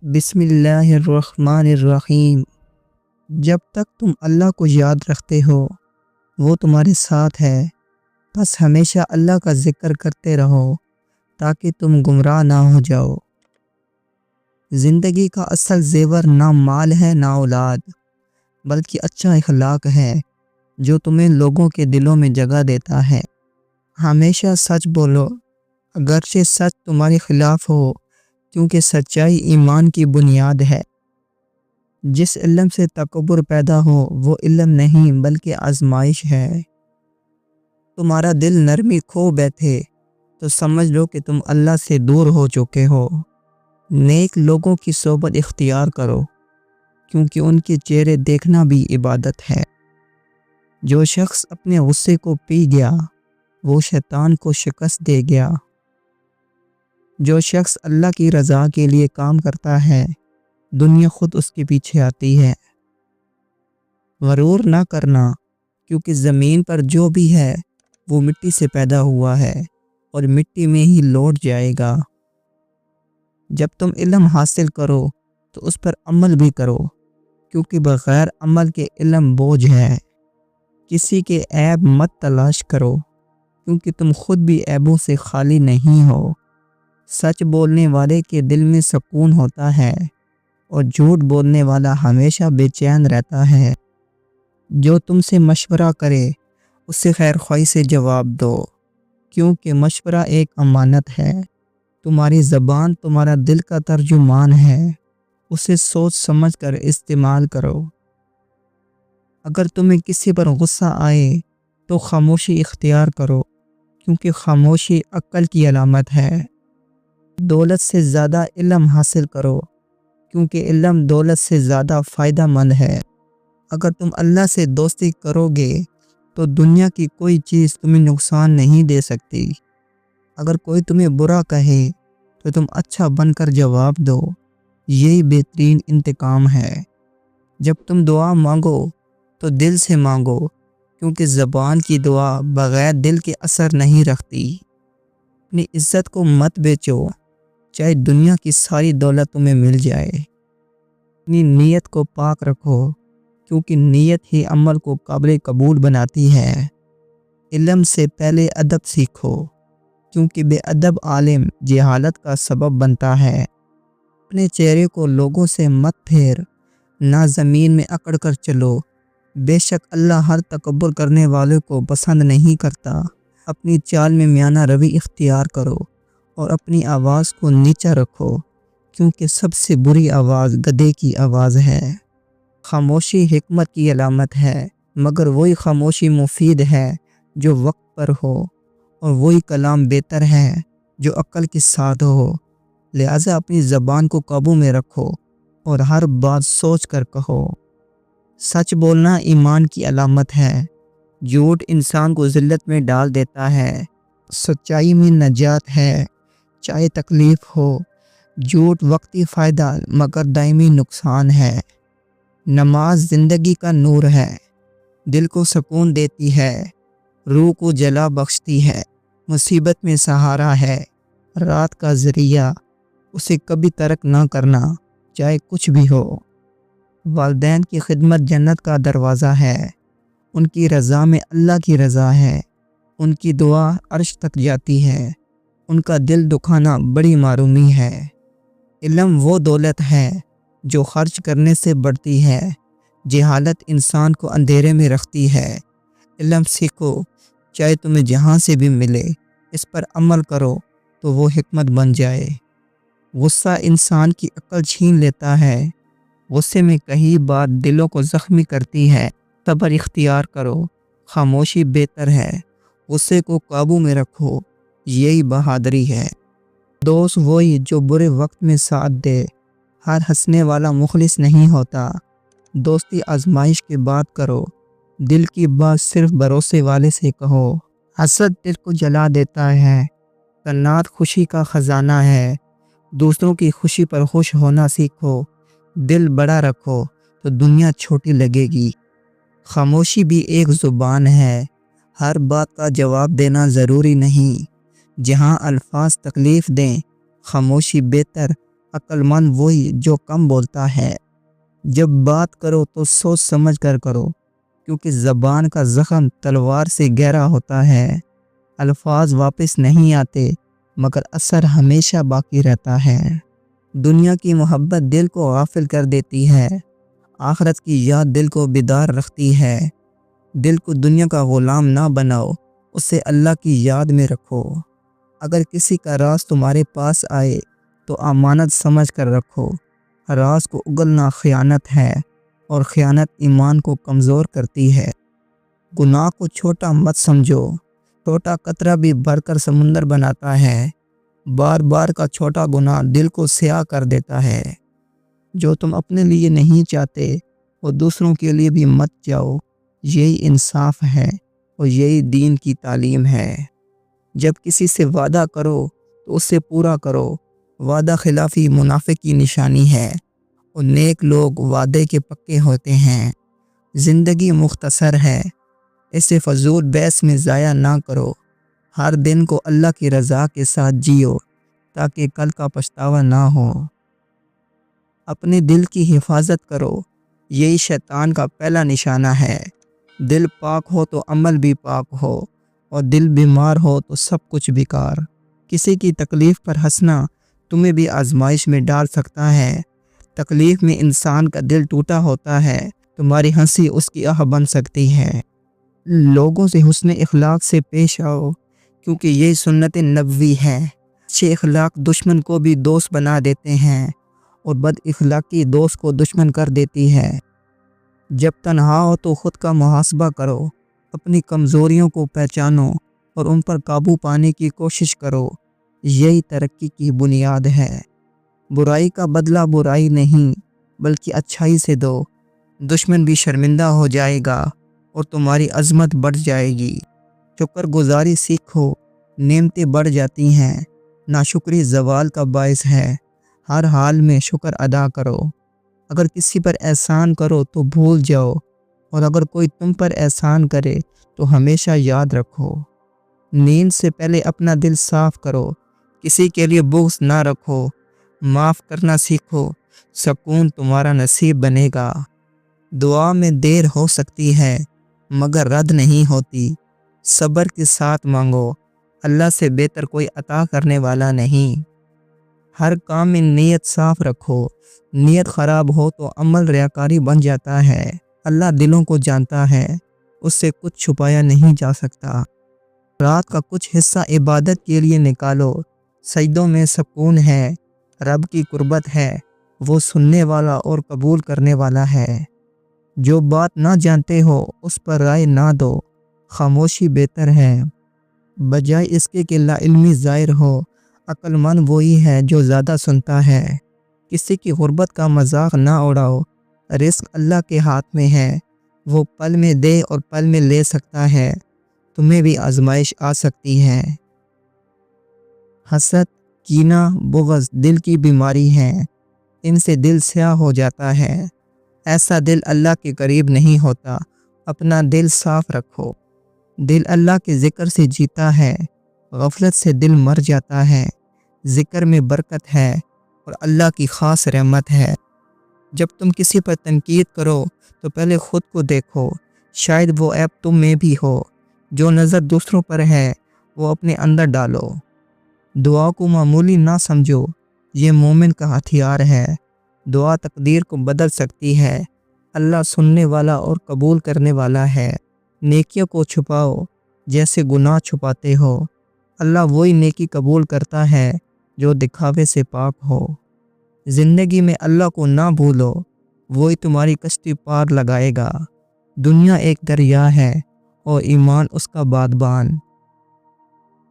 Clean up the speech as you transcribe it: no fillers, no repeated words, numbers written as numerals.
بسم اللہ الرحمن الرحیم۔ جب تک تم اللہ کو یاد رکھتے ہو وہ تمہارے ساتھ ہے، بس ہمیشہ اللہ کا ذکر کرتے رہو تاکہ تم گمراہ نہ ہو جاؤ۔ زندگی کا اصل زیور نہ مال ہے نہ اولاد، بلکہ اچھا اخلاق ہے جو تمہیں لوگوں کے دلوں میں جگہ دیتا ہے۔ ہمیشہ سچ بولو اگرچہ سچ تمہارے خلاف ہو، کیونکہ سچائی ایمان کی بنیاد ہے۔ جس علم سے تکبر پیدا ہو وہ علم نہیں بلکہ آزمائش ہے۔ تمہارا دل نرمی کھو بیٹھے تو سمجھ لو کہ تم اللہ سے دور ہو چکے ہو۔ نیک لوگوں کی صحبت اختیار کرو، کیونکہ ان کے چہرے دیکھنا بھی عبادت ہے۔ جو شخص اپنے غصے کو پی گیا وہ شیطان کو شکست دے گیا۔ جو شخص اللہ کی رضا کے لیے کام کرتا ہے دنیا خود اس کے پیچھے آتی ہے۔ غرور نہ کرنا، کیونکہ زمین پر جو بھی ہے وہ مٹی سے پیدا ہوا ہے اور مٹی میں ہی لوٹ جائے گا۔ جب تم علم حاصل کرو تو اس پر عمل بھی کرو، کیونکہ بغیر عمل کے علم بوجھ ہے۔ کسی کے عیب مت تلاش کرو، کیونکہ تم خود بھی عیبوں سے خالی نہیں ہو۔ سچ بولنے والے کے دل میں سکون ہوتا ہے اور جھوٹ بولنے والا ہمیشہ بے چین رہتا ہے۔ جو تم سے مشورہ کرے اسے خیر خواہی سے جواب دو، کیونکہ مشورہ ایک امانت ہے۔ تمہاری زبان تمہارا دل کا ترجمان ہے، اسے سوچ سمجھ کر استعمال کرو۔ اگر تمہیں کسی پر غصہ آئے تو خاموشی اختیار کرو، کیونکہ خاموشی عقل کی علامت ہے۔ دولت سے زیادہ علم حاصل کرو، کیونکہ علم دولت سے زیادہ فائدہ مند ہے۔ اگر تم اللہ سے دوستی کرو گے تو دنیا کی کوئی چیز تمہیں نقصان نہیں دے سکتی۔ اگر کوئی تمہیں برا کہے تو تم اچھا بن کر جواب دو، یہی بہترین انتقام ہے۔ جب تم دعا مانگو تو دل سے مانگو، کیونکہ زبان کی دعا بغیر دل کے اثر نہیں رکھتی۔ اپنی عزت کو مت بیچو، چاہے دنیا کی ساری دولت تمہیں مل جائے۔ اپنی نیت کو پاک رکھو، کیونکہ نیت ہی عمل کو قابل قبول بناتی ہے۔ علم سے پہلے ادب سیکھو، کیونکہ بے ادب عالم جہالت کا سبب بنتا ہے۔ اپنے چہرے کو لوگوں سے مت پھیر، نہ زمین میں اکڑ کر چلو، بے شک اللہ ہر تکبر کرنے والے کو پسند نہیں کرتا۔ اپنی چال میں میانہ روی اختیار کرو اور اپنی آواز کو نیچا رکھو، کیونکہ سب سے بری آواز گدھے کی آواز ہے۔ خاموشی حکمت کی علامت ہے، مگر وہی خاموشی مفید ہے جو وقت پر ہو، اور وہی کلام بہتر ہے جو عقل کے ساتھ ہو۔ لہٰذا اپنی زبان کو قابو میں رکھو اور ہر بات سوچ کر کہو۔ سچ بولنا ایمان کی علامت ہے، جھوٹ انسان کو ذلت میں ڈال دیتا ہے۔ سچائی میں نجات ہے، چاہے تکلیف ہو۔ جھوٹ وقتی فائدہ مگر دائمی نقصان ہے۔ نماز زندگی کا نور ہے، دل کو سکون دیتی ہے، روح کو جلا بخشتی ہے، مصیبت میں سہارا ہے، رات کا ذریعہ، اسے کبھی ترک نہ کرنا چاہے کچھ بھی ہو۔ والدین کی خدمت جنت کا دروازہ ہے، ان کی رضا میں اللہ کی رضا ہے، ان کی دعا عرش تک جاتی ہے، ان کا دل دکھانا بڑی معرومی ہے۔ علم وہ دولت ہے جو خرچ کرنے سے بڑھتی ہے، جہالت انسان کو اندھیرے میں رکھتی ہے۔ علم سیکھو، چاہے تمہیں جہاں سے بھی ملے، اس پر عمل کرو تو وہ حکمت بن جائے۔ غصہ انسان کی عقل چھین لیتا ہے، غصے میں کئی بات دلوں کو زخمی کرتی ہے۔ صبر اختیار کرو، خاموشی بہتر ہے، غصے کو قابو میں رکھو، یہی بہادری ہے۔ دوست وہی جو برے وقت میں ساتھ دے، ہر ہنسنے والا مخلص نہیں ہوتا۔ دوستی آزمائش کے بعد کرو، دل کی بات صرف بھروسے والے سے کہو۔ حسد دل کو جلا دیتا ہے، قناعت خوشی کا خزانہ ہے۔ دوسروں کی خوشی پر خوش ہونا سیکھو، دل بڑا رکھو تو دنیا چھوٹی لگے گی۔ خاموشی بھی ایک زبان ہے، ہر بات کا جواب دینا ضروری نہیں۔ جہاں الفاظ تکلیف دیں خاموشی بہتر عقل مند وہی جو کم بولتا ہے۔ جب بات کرو تو سوچ سمجھ کر کرو، کیونکہ زبان کا زخم تلوار سے گہرا ہوتا ہے۔ الفاظ واپس نہیں آتے مگر اثر ہمیشہ باقی رہتا ہے۔ دنیا کی محبت دل کو غافل کر دیتی ہے، آخرت کی یاد دل کو بیدار رکھتی ہے۔ دل کو دنیا کا غلام نہ بناؤ، اسے اللہ کی یاد میں رکھو۔ اگر کسی کا راز تمہارے پاس آئے تو امانت سمجھ کر رکھو۔ راز کو اگلنا خیانت ہے اور خیانت ایمان کو کمزور کرتی ہے۔ گناہ کو چھوٹا مت سمجھو، چھوٹا قطرہ بھی بھر کر سمندر بناتا ہے۔ بار بار کا چھوٹا گناہ دل کو سیاہ کر دیتا ہے۔ جو تم اپنے لیے نہیں چاہتے وہ دوسروں کے لیے بھی مت چاہو، یہی انصاف ہے اور یہی دین کی تعلیم ہے۔ جب کسی سے وعدہ کرو تو اسے پورا کرو، وعدہ خلافی منافق کی نشانی ہے اور نیک لوگ وعدے کے پکے ہوتے ہیں۔ زندگی مختصر ہے، اسے فضول بحث میں ضائع نہ کرو۔ ہر دن کو اللہ کی رضا کے ساتھ جیو تاکہ کل کا پچھتاوا نہ ہو۔ اپنے دل کی حفاظت کرو، یہی شیطان کا پہلا نشانہ ہے۔ دل پاک ہو تو عمل بھی پاک ہو، اور دل بیمار ہو تو سب کچھ بیکار۔ کسی کی تکلیف پر ہنسنا تمہیں بھی آزمائش میں ڈال سکتا ہے۔ تکلیف میں انسان کا دل ٹوٹا ہوتا ہے، تمہاری ہنسی اس کی آہ بن سکتی ہے۔ لوگوں سے حسن اخلاق سے پیش آؤ، کیونکہ یہ سنت نبوی ہے۔ اچھے اخلاق دشمن کو بھی دوست بنا دیتے ہیں اور بد اخلاقی دوست کو دشمن کر دیتی ہے۔ جب تنہا ہو تو خود کا محاسبہ کرو، اپنی کمزوریوں کو پہچانو اور ان پر قابو پانے کی کوشش کرو، یہی ترقی کی بنیاد ہے۔ برائی کا بدلہ برائی نہیں بلکہ اچھائی سے دو، دشمن بھی شرمندہ ہو جائے گا اور تمہاری عظمت بڑھ جائے گی۔ شکر گزاری سیکھو، نعمتیں بڑھ جاتی ہیں۔ ناشکری زوال کا باعث ہے، ہر حال میں شکر ادا کرو۔ اگر کسی پر احسان کرو تو بھول جاؤ، اور اگر کوئی تم پر احسان کرے تو ہمیشہ یاد رکھو۔ نیند سے پہلے اپنا دل صاف کرو، کسی کے لیے بغض نہ رکھو، معاف کرنا سیکھو، سکون تمہارا نصیب بنے گا۔ دعا میں دیر ہو سکتی ہے مگر رد نہیں ہوتی، صبر کے ساتھ مانگو، اللہ سے بہتر کوئی عطا کرنے والا نہیں۔ ہر کام میں نیت صاف رکھو، نیت خراب ہو تو عمل ریاکاری بن جاتا ہے۔ اللہ دلوں کو جانتا ہے، اس سے کچھ چھپایا نہیں جا سکتا۔ رات کا کچھ حصہ عبادت کے لیے نکالو، سجدوں میں سکون ہے، رب کی قربت ہے، وہ سننے والا اور قبول کرنے والا ہے۔ جو بات نہ جانتے ہو اس پر رائے نہ دو، خاموشی بہتر ہے بجائے اس کے کہ لا علمی ظاہر ہو۔ عقل مند وہی ہے جو زیادہ سنتا ہے۔ کسی کی غربت کا مذاق نہ اڑاؤ، رزق اللہ کے ہاتھ میں ہے، وہ پل میں دے اور پل میں لے سکتا ہے، تمہیں بھی آزمائش آ سکتی ہے۔ حسد، کینہ، بغض دل کی بیماری ہے، ان سے دل سیاہ ہو جاتا ہے۔ ایسا دل اللہ کے قریب نہیں ہوتا، اپنا دل صاف رکھو۔ دل اللہ کے ذکر سے جیتا ہے، غفلت سے دل مر جاتا ہے۔ ذکر میں برکت ہے اور اللہ کی خاص رحمت ہے۔ جب تم کسی پر تنقید کرو تو پہلے خود کو دیکھو، شاید وہ عیب تم میں بھی ہو۔ جو نظر دوسروں پر ہے وہ اپنے اندر ڈالو۔ دعا کو معمولی نہ سمجھو، یہ مومن کا ہتھیار ہے۔ دعا تقدیر کو بدل سکتی ہے، اللہ سننے والا اور قبول کرنے والا ہے۔ نیکیوں کو چھپاؤ جیسے گناہ چھپاتے ہو، اللہ وہی نیکی قبول کرتا ہے جو دکھاوے سے پاک ہو۔ زندگی میں اللہ کو نہ بھولو، وہی تمہاری کشتی پار لگائے گا۔ دنیا ایک دریا ہے اور ایمان اس کا بادبان۔